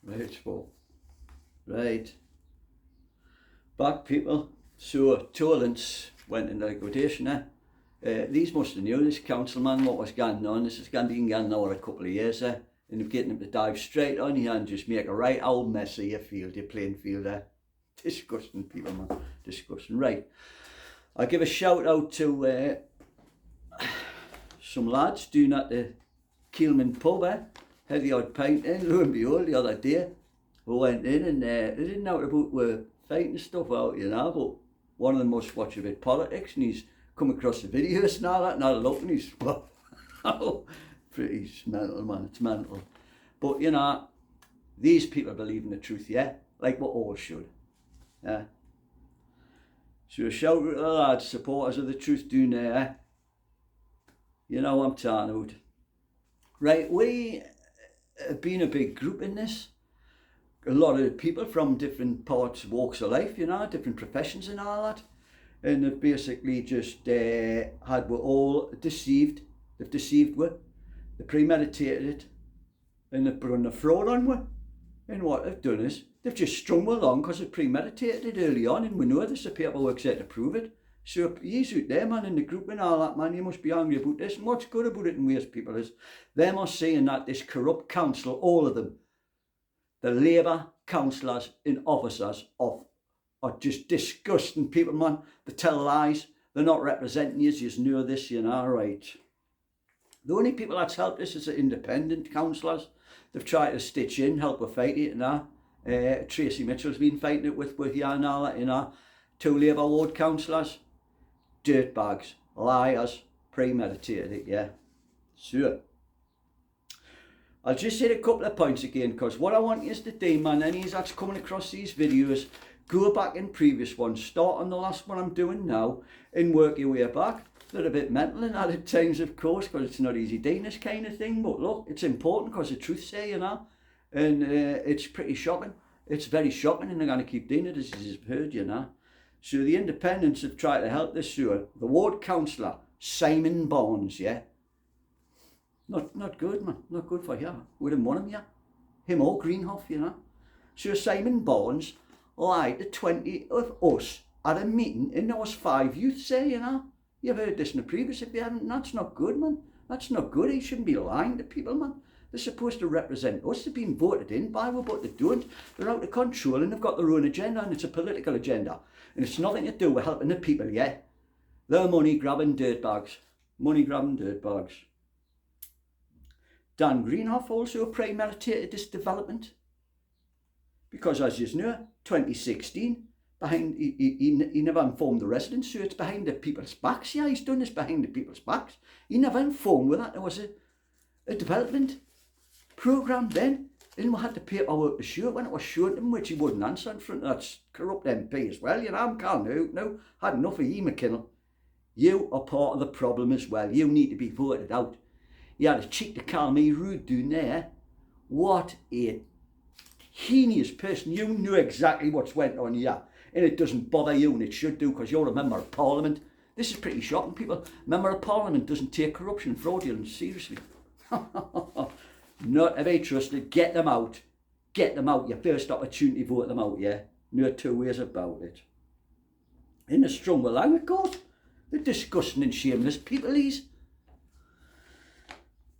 Right, well, right. Back people. So Tolent went into liquidation. These must have knew this councilman what was going on. This has been going on over a couple of years. And they're getting him to dive straight on here and just make a right old mess of your field, your playing field. Disgusting people, man. Disgusting. Right. I'll give a shout out to some lads doing at the Keelman pub. Had the odd pint in, lo and behold, the other day. We went in and they didn't know about were fighting stuff out, you know, but one of them must watch a bit of politics and he's come across the videos and all that and I look and he's, well, pretty mental, man, it's mental. But, you know, these people believe in the truth, yeah, like we all should. Yeah. So a shout out to the lads, supporters of the truth doing there. You know what I'm talking about. Right, we have been a big group in this. A lot of people from different parts, walks of life, you know, different professions and all that. And they've basically just had we're all deceived. They've deceived we. They premeditated it. And they've run the fraud on we. And what they've done is, they've just strung we along because they've premeditated it early on and we know there's the paperwork there to prove it. So he's out there, man, in the group and all that, man, you must be angry about this. And what's good about it in ways, people, is them are saying that this corrupt council, all of them, the Labour councillors and officers are just disgusting people, man. They tell lies. They're not representing you. You know this, you know, right. The only people that's helped this is the independent councillors. They've tried to stitch in, help with fight it, you know. Tracy Mitchell's been fighting it with you and all that, you know. 2 Labour ward councillors. Dirtbags, liars, premeditated it, yeah. Sure. I'll just hit a couple of points again because what I want you to do, man, any that's coming across these videos, go back in previous ones, start on the last one I'm doing now and work your way back. They're a bit mental in that at times, of course, because it's not easy doing this kind of thing, but look, it's important because the truth's there, you know, and it's pretty shocking. It's very shocking and they're going to keep doing it, as you've heard, you know. So the independents have tried to help this sewer. The ward councillor, Simon Barnes, yeah. Not good, man. Not good for you. We didn't want him, yeah. Him or Greenhoff, you know. So Simon Barnes lied to 20 of us at a meeting and there was 5 youths there, you know. You've heard this in the previous, if you haven't. That's not good, man. That's not good. He shouldn't be lying to people, man. They're supposed to represent us. They've been voted in by us, but they don't. They're out of control and they've got their own agenda and it's a political agenda. And it's nothing to do with helping the people, yeah? They're money-grabbing dirtbags. Money-grabbing dirtbags. Dan Greenhoff also premeditated this development. Because as you know, 2016, he never informed the residents, so it's behind the people's backs. Yeah, he's done this behind the people's backs. He never informed that there was a development programme then. And we had the paperwork to show it when it was shown to him, which he wouldn't answer in front of that corrupt MP as well. You know, I'm calling out now. Had enough of you, McKinnell. You are part of the problem as well. You need to be voted out. He had a cheek to call me rude doing there. What a heinous person. You knew exactly what's went on here. And it doesn't bother you, and it should do, because you're a member of Parliament. This is pretty shocking, people. Member of Parliament doesn't take corruption and fraudulence seriously. Not to be trusted. Get them out. Get them out. Your first opportunity, vote them out, yeah? No 2 ways about it. In the strong language, of course. They're disgusting and shameless people, these.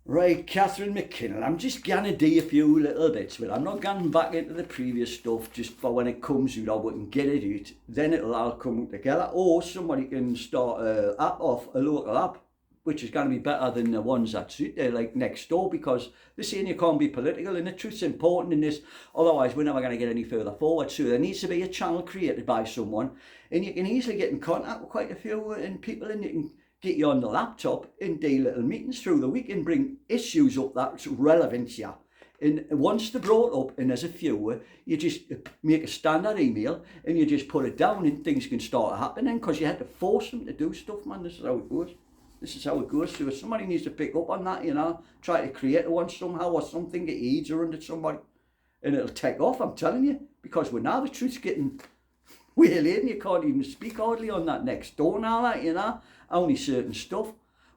Right, Catherine McKinnell, I'm just going to do a few little bits with it. I'm not going back into the previous stuff just for when it comes out, or we can get it out. Then it'll all come together. Or somebody can start an app off, a local app, which is going to be better than the ones that suit there, like next door, because they're saying you can't be political and the truth's important in this, otherwise we're never going to get any further forward. So there needs to be a channel created by someone, and you can easily get in contact with quite a few people, and you can get you on the laptop and do little meetings through the week and bring issues up that's relevant to you. And once they're brought up and there's a few, you just make a standard email and you just put it down and things can start happening, because you had to force them to do stuff, man. This is how it goes. This is how it goes. So if somebody needs to pick up on that, you know, try to create one somehow or something, get AIDS around it somebody, and it'll take off, I'm telling you. Because when now the truth's getting waylaid and you can't even speak hardly on that next door and all that, you know, only certain stuff.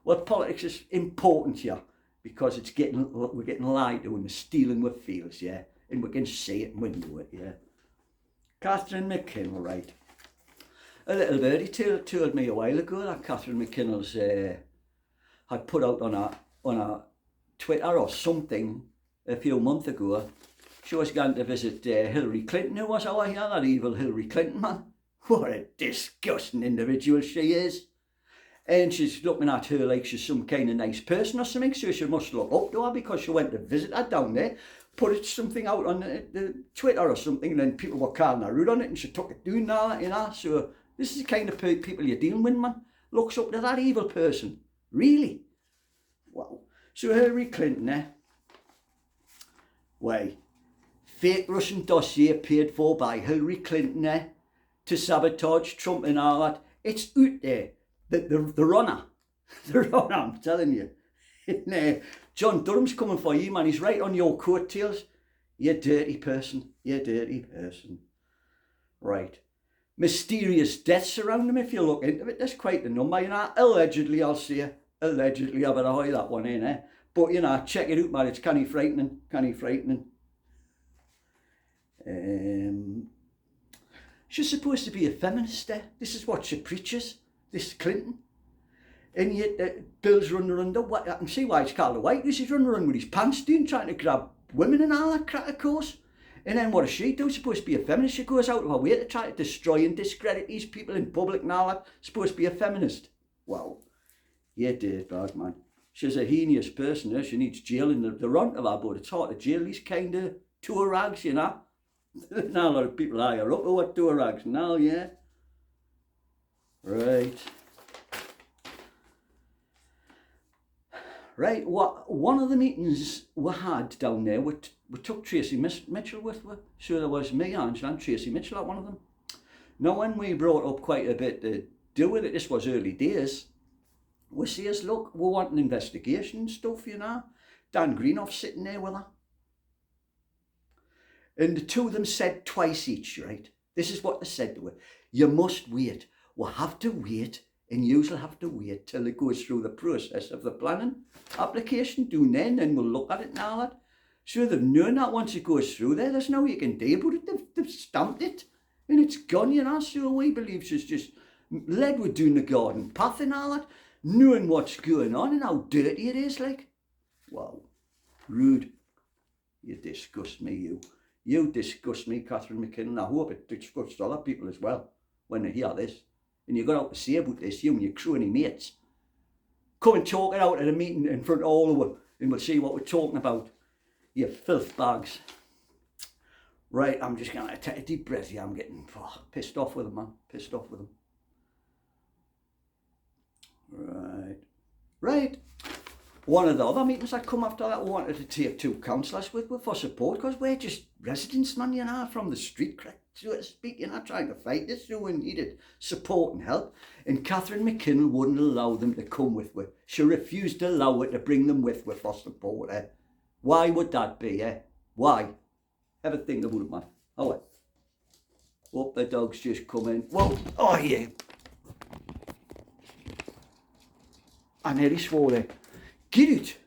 Well, politics is important here because we're getting lied to and the stealing with feels, yeah. and we can see it and we know it, yeah. Catherine McKinnell, right. A little birdie told me a while ago that Catherine McKinnell's had put out on a Twitter or something a few months ago. She was going to visit Hillary Clinton, who was over here, that evil Hillary Clinton, man. What a disgusting individual she is. And she's looking at her like she's some kind of nice person or something, so she must look up to her because she went to visit her down there, put something out on the Twitter or something, and then people were calling her rude on it, and she took it down now, you know. So this is the kind of people you're dealing with, man. Looks up to that evil person. Really? Wow. So Hillary Clinton, why? Fake Russian dossier paid for by Hillary Clinton, to sabotage Trump and all that. It's out there. The runner. The runner, I'm telling you. And, John Durham's coming for you, man. He's right on your coattails. You dirty person. You dirty person. Right. Mysterious deaths around him, if you look into it. There's quite the number, you know. Allegedly, I'll say. Allegedly, I better hide that one in, But, you know, check it out, man. It's canny frightening. Canny frightening. She's supposed to be a feminist, This is what she preaches, this Clinton. And yet, Bill's running around, I can see why it's called a white, because he's running around with his pants down, trying to grab women and all that crap, of course. And then what does she do? She's supposed to be a feminist. She goes out of her way to try to destroy and discredit these people in public and all that. Supposed to be a feminist. Wow. Yeah, dear bad man. She's a heinous person, She needs jail in the runt of her, but it's hard to jail these kind of tour rags, you know. Now a lot of people higher up who are tour rags now, yeah. Right. Right, one of the meetings we had down there, we took Tracy Mitchell with us. So there was me, Angela, and Tracy Mitchell at one of them. Now when we brought up quite a bit to do with it, this was early days, we says, look, we want an investigation and stuff, you know. Dan Greenoff sitting there with her. And the two of them said twice each, right? This is what they said to her. You must wait. We'll have to wait, and you'll have to wait till it goes through the process of the planning application, doing then we'll look at it and all that. So they've known that once it goes through there's no you can do about it. They've stamped it, and it's gone, you know. So we believe she's just led with doing the garden path and all that, knowing what's going on and how dirty it is, like. Wow. Rude. You disgust me, you. You disgust me, Catherine McKinnell. I hope it disgusts other people as well when they hear this. And you got out to say about this, you and your crony mates. Come and talk it out at a meeting in front of all of them, and we'll see what we're talking about. You filth bags. Right, I'm just going to take a deep breath here. I'm getting pissed off with them, man. Pissed off with them. Right. One of the other meetings that come after that, we wanted to take two councillors with for support, because we're just residents, man, you know, from the street, so to speak, you know, trying to fight this, so we needed support and help. And Catherine McKinnell wouldn't allow them to come with her. She refused to allow her to bring them with her for support, Why would that be, Why? Have a think about it, man. Oh, hope the dog's just come in. Whoa, oh yeah. I nearly swore there. Get it!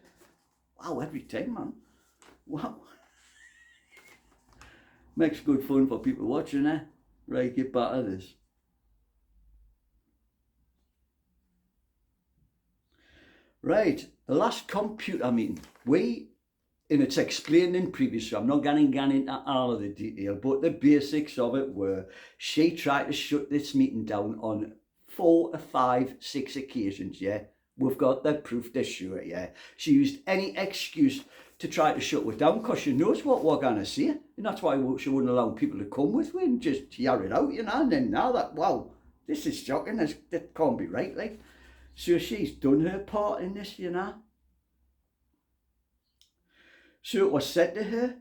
Wow, every time, man. Wow. Makes good fun for people watching, Right, get back to this. Right, the last computer meeting. And it's explained in previously, I'm not going into all of the detail, but the basics of it were, she tried to shut this meeting down on 4 or 5, 6 occasions, We've got the proof to show it, She used any excuse to try to shut it down because she knows what we're going to say. And that's why she wouldn't allow people to come with her and just hear it out, you know. And then now that, wow, this is shocking. That can't be right, like. So she's done her part in this, you know. So it was said to her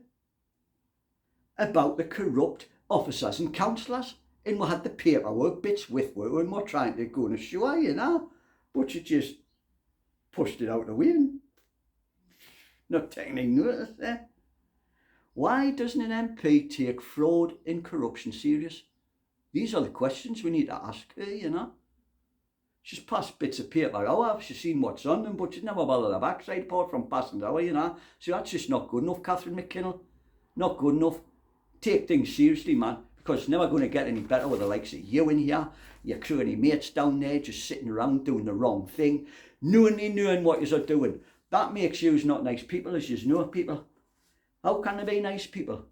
about the corrupt officers and councillors. And we had the paperwork bits with her and we're trying to go and show her, you know. But she just pushed it out the way and not taking any notice there. Why doesn't an MP take fraud and corruption serious? These are the questions we need to ask her, you know. She's passed bits of paper out, she's seen what's on them, but she's never bothered her backside apart from passing it out, you know. So that's just not good enough, Catherine McKinnell. not good enough. Take things seriously, man, because it's never going to get any better with the likes of you in here, your crew and your mates down there just sitting around doing the wrong thing, knowing what you're doing. That makes you not nice people, as you know, people. How can they be nice people?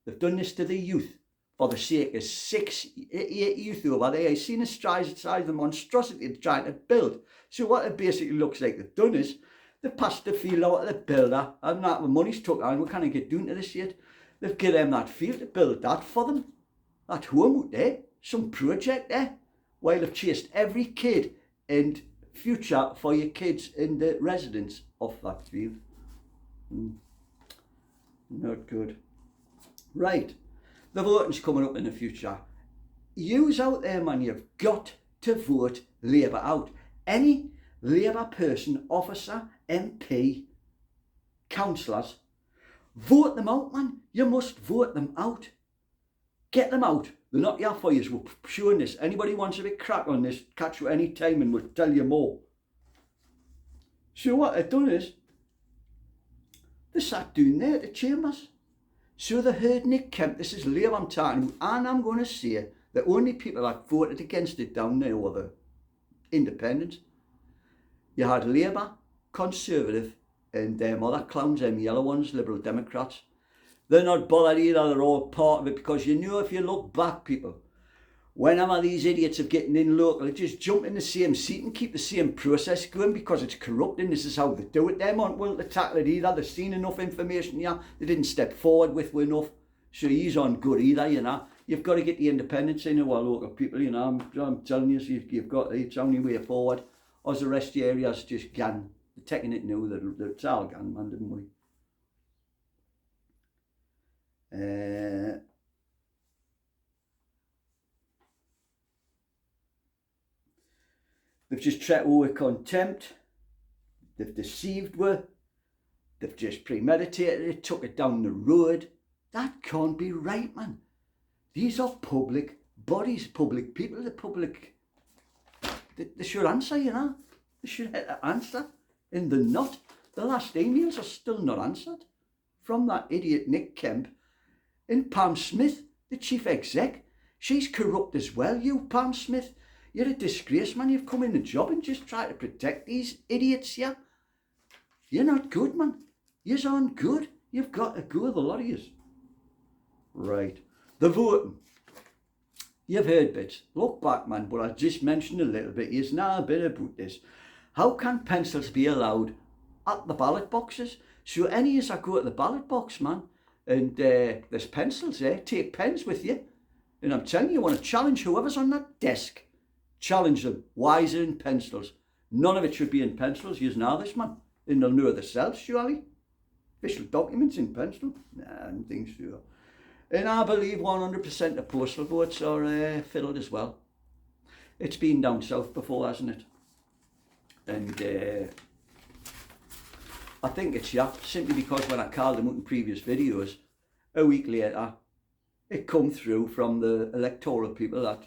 They've done this to the youth for the sake of 6, 8 youth over there. I've seen the size of the monstrosity they're trying to build. So what it basically looks like they've done is they've passed the field out of the builder, and that the money's took on. We can't get doing to this yet. They've given them that field to build that for them. That home out there, some project there, while they've chased every kid and future for your kids in the residents off that field. Not good. Right, the voting's coming up in the future. Yous out there, man, you've got to vote Labour out. Any Labour person, officer, MP, councillors, vote them out, man. You must vote them out. Get them out. They're not here for you. We're showing this. Anybody wants a bit crack on this, catch you any time and we'll tell you more. So what they've done is, they sat down there at the chambers. So they heard Nick Kemp, this is Labour I'm talking about, and I'm going to say the only people that voted against it down there were the independents. You had Labour, Conservative, and them other clowns, them yellow ones, Liberal Democrats. They're not bothered either, they're all part of it, because you know, if you look back, people, whenever these idiots are getting in local, they just jump in the same seat and keep the same process going because it's corrupt, and this is how they do it. Them aren't willing to tackle it either. They've seen enough information here. They didn't step forward with enough. So he's on good either, you know. You've got to get the independence in our local people, you know. I'm telling you, you've got to, it's the only way forward. As the rest of the areas just gone. They're taking it now, it's all gone, man, didn't we? They've just treated us with contempt. They've deceived us. They've just premeditated it, took it down the road. That can't be right, man. These are public bodies, public people, the public. They should answer, you know. They should answer. And they're not. The last emails are still not answered. From that idiot Nick Kemp. And Pam Smith, the chief exec. She's corrupt as well, you Pam Smith. You're a disgrace, man. You've come in the job and just try to protect these idiots, yeah? You're not good, man. You're aren't good. You've got to go, the lot of yous. Right. The voting. You've heard bits. Look back, man, but I just mentioned a little bit. Here's now a bit about this. How can pencils be allowed at the ballot boxes? So any of us that go to the ballot box, man, and there's pencils there, take pens with you. And I'm telling you, you want to challenge whoever's on that desk. Challenge them. Why is it in pencils? None of it should be in pencils. You know this, man. And they'll know themselves, surely. Official documents in pencil? Nah, I don't think so. And I believe 100% of postal votes are filled as well. It's been down south before, hasn't it? And I think it's simply because when I called them out in previous videos, a week later, it come through from the electoral people that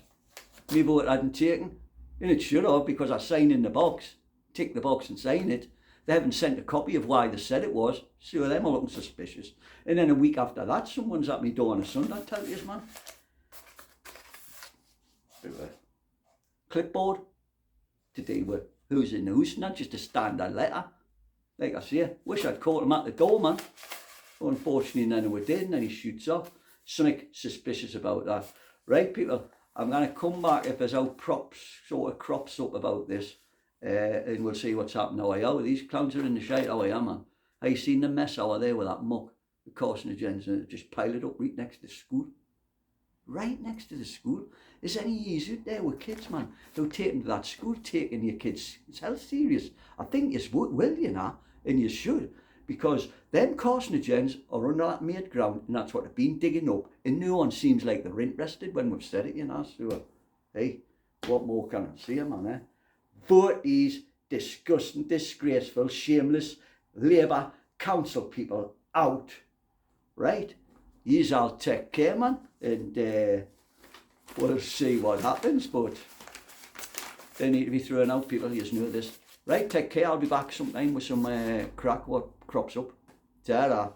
my vote hadn't taken. And it should have, because I signed in the box, tick the box and sign it. They haven't sent a copy of why they said it was, so them are looking suspicious. And then a week after that, someone's at me door on a Sunday, I tell you, man. Clipboard to deal with who's in the house, not just a standard letter. Like I say, wish I'd caught him at the door, man. Unfortunately, none of it did, and then he shoots off. Something suspicious about that. Right, people, I'm going to come back if there's out sort of crops up about this. And we'll see what's happening. How I are. These clowns are in the shite. How I am, man. I seen the mess over there with that muck, the carcinogens, and just piled it up right next to the school. Right next to the school. Is any years out there with kids, man, who taking to that school, taking your kids' health serious? I think you will, you know, and you should, because them carcinogens are under that made ground, and that's what they've been digging up, and no one seems like they're interested when we've said it, you know. So, hey, what more can I say, man, eh? Vote these disgusting, disgraceful, shameless Labour council people out, right? Yous all take care, man, and we'll see what happens, but they need to be thrown out, people, yous know this. Right, take care, I'll be back sometime with some crack what crops up. Ta-ra.